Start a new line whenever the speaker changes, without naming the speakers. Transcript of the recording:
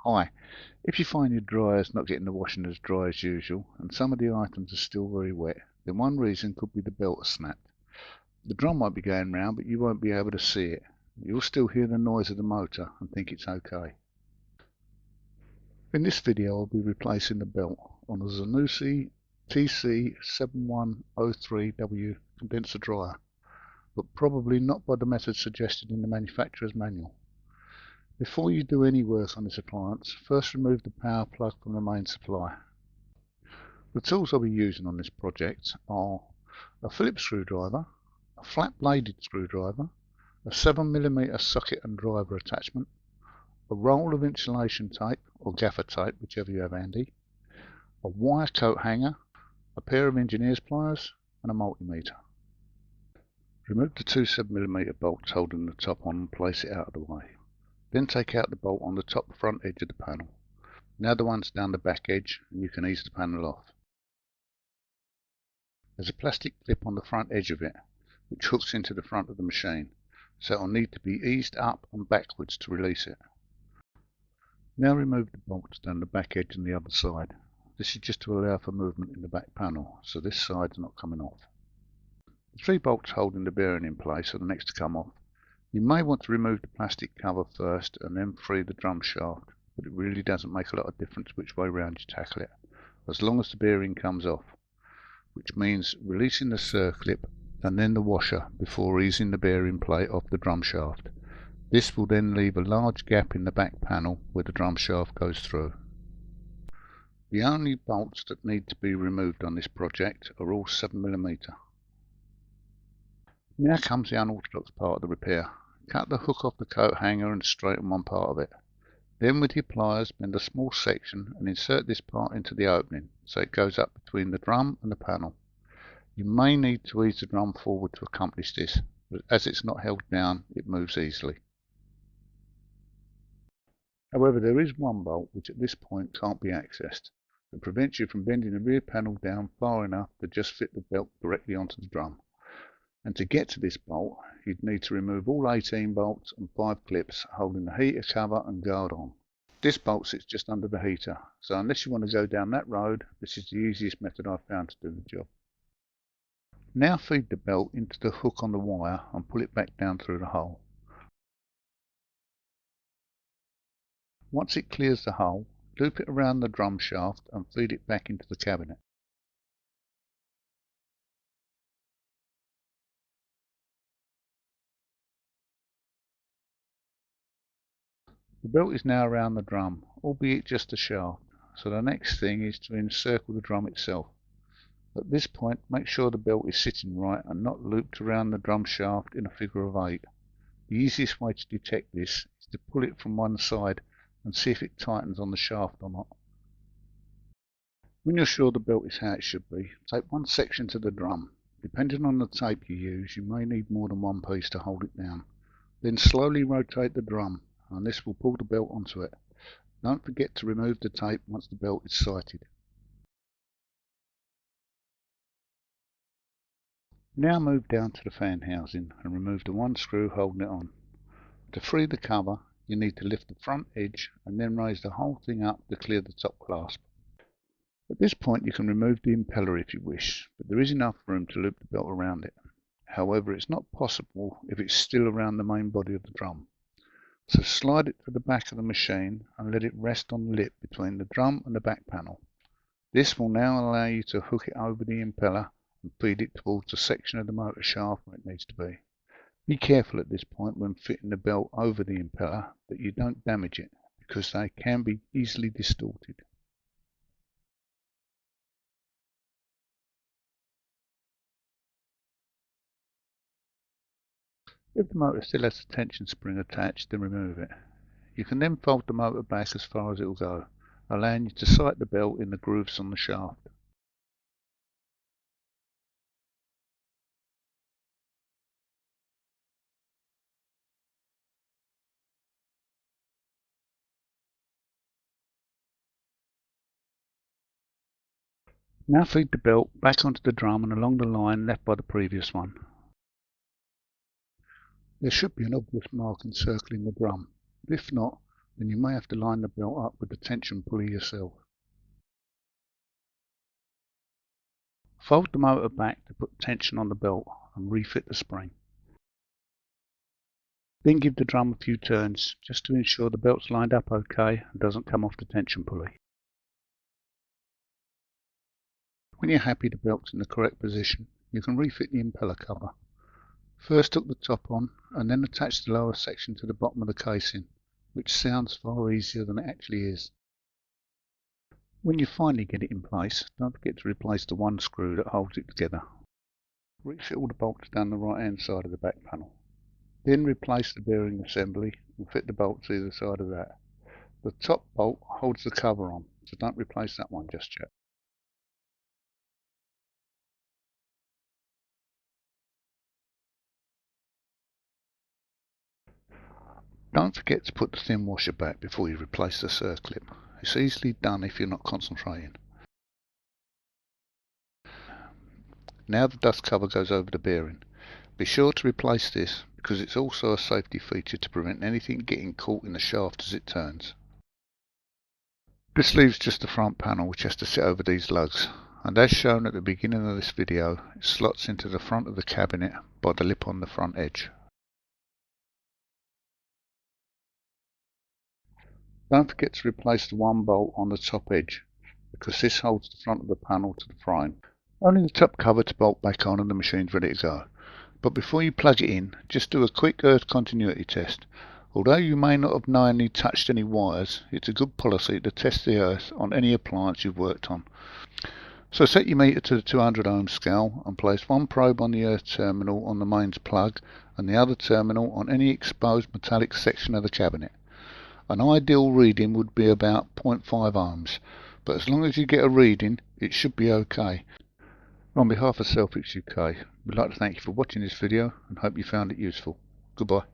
Hi, if you find your dryer's not getting the washing as dry as usual and some of the items are still very wet, then one reason could be the belt has snapped. The drum might be going round but you won't be able to see it. You'll still hear the noise of the motor and think it's okay. In this video I'll be replacing the belt on a Zanussi TC7103W condenser dryer, but probably not by the method suggested in the manufacturer's manual. Before you do any work on this appliance, first remove the power plug from the main supply. The tools I'll be using on this project are a Phillips screwdriver, a flat bladed screwdriver, a 7mm socket and driver attachment, a roll of insulation tape or gaffer tape, whichever you have handy, a wire coat hanger, a pair of engineer's pliers and a multimeter. Remove the two 7mm bolts holding the top on and place it out of the way. Then take out the bolt on the top front edge of the panel. Now the ones down the back edge and you can ease the panel off. There's a plastic clip on the front edge of it which hooks into the front of the machine, so it will need to be eased up and backwards to release it. Now remove the bolts down the back edge and the other side. This is just to allow for movement in the back panel, so this side's not coming off. The three bolts holding the bearing in place are the next to come off. You may want to remove the plastic cover first and then free the drum shaft, but it really doesn't make a lot of difference which way round you tackle it, as long as the bearing comes off, which means releasing the circlip and then the washer before easing the bearing plate off the drum shaft. This will then leave a large gap in the back panel where the drum shaft goes through. The only bolts that need to be removed on this project are all 7mm. Now comes the unorthodox part of the repair. Cut the hook off the coat hanger and straighten one part of it. Then with your pliers bend a small section and insert this part into the opening so it goes up between the drum and the panel. You may need to ease the drum forward to accomplish this, but as it's not held down it moves easily. However, there is one bolt which at this point can't be accessed. It prevents you from bending the rear panel down far enough to just fit the belt directly onto the drum. And to get to this bolt, you'd need to remove all 18 bolts and 5 clips holding the heater cover and guard on. This bolt sits just under the heater, so unless you want to go down that road, this is the easiest method I've found to do the job. Now feed the belt into the hook on the wire and pull it back down through the hole. Once it clears the hole, loop it around the drum shaft and feed it back into the cabinet. The belt is now around the drum, albeit just the shaft, so the next thing is to encircle the drum itself. At this point, make sure the belt is sitting right and not looped around the drum shaft in a figure of 8. The easiest way to detect this is to pull it from one side and see if it tightens on the shaft or not. When you're sure the belt is how it should be, tape one section to the drum. Depending on the tape you use, you may need more than one piece to hold it down. Then slowly rotate the drum, and this will pull the belt onto it. Don't forget to remove the tape once the belt is sighted. Now move down to the fan housing and remove the one screw holding it on. To free the cover, you need to lift the front edge and then raise the whole thing up to clear the top clasp. At this point you can remove the impeller if you wish, but there is enough room to loop the belt around it. However, it's not possible if it's still around the main body of the drum. So slide it to the back of the machine and let it rest on the lip between the drum and the back panel. This will now allow you to hook it over the impeller and feed it towards the section of the motor shaft where it needs to be. Be careful at this point when fitting the belt over the impeller that you don't damage it, because they can be easily distorted. If the motor still has a tension spring attached, then remove it. You can then fold the motor back as far as it will go, allowing you to sight the belt in the grooves on the shaft. Now feed the belt back onto the drum and along the line left by the previous one. There should be an obvious mark encircling the drum. If not, then you may have to line the belt up with the tension pulley yourself. Fold the motor back to put tension on the belt and refit the spring. Then give the drum a few turns just to ensure the belt's lined up okay and doesn't come off the tension pulley. When you're happy the belt's in the correct position, you can refit the impeller cover. First hook the top on and then attach the lower section to the bottom of the casing, which sounds far easier than it actually is. When you finally get it in place, don't forget to replace the one screw that holds it together. Refit all the bolts down the right hand side of the back panel. Then replace the bearing assembly and fit the bolts either side of that. The top bolt holds the cover on, so don't replace that one just yet. Don't forget to put the thin washer back before you replace the circlip. It's easily done if you're not concentrating. Now the dust cover goes over the bearing. Be sure to replace this because it's also a safety feature to prevent anything getting caught in the shaft as it turns. This leaves just the front panel which has to sit over these lugs, and as shown at the beginning of this video, it slots into the front of the cabinet by the lip on the front edge. Don't forget to replace the one bolt on the top edge, because this holds the front of the panel to the frame. Only the top cover to bolt back on and the machine's ready to go. But before you plug it in, just do a quick earth continuity test. Although you may not have knowingly touched any wires, it's a good policy to test the earth on any appliance you've worked on. So set your meter to the 200 ohm scale and place one probe on the earth terminal on the mains plug and the other terminal on any exposed metallic section of the cabinet. An ideal reading would be about 0.5 ohms, but as long as you get a reading, it should be okay. On behalf of Selfix UK, we'd like to thank you for watching this video and hope you found it useful. Goodbye.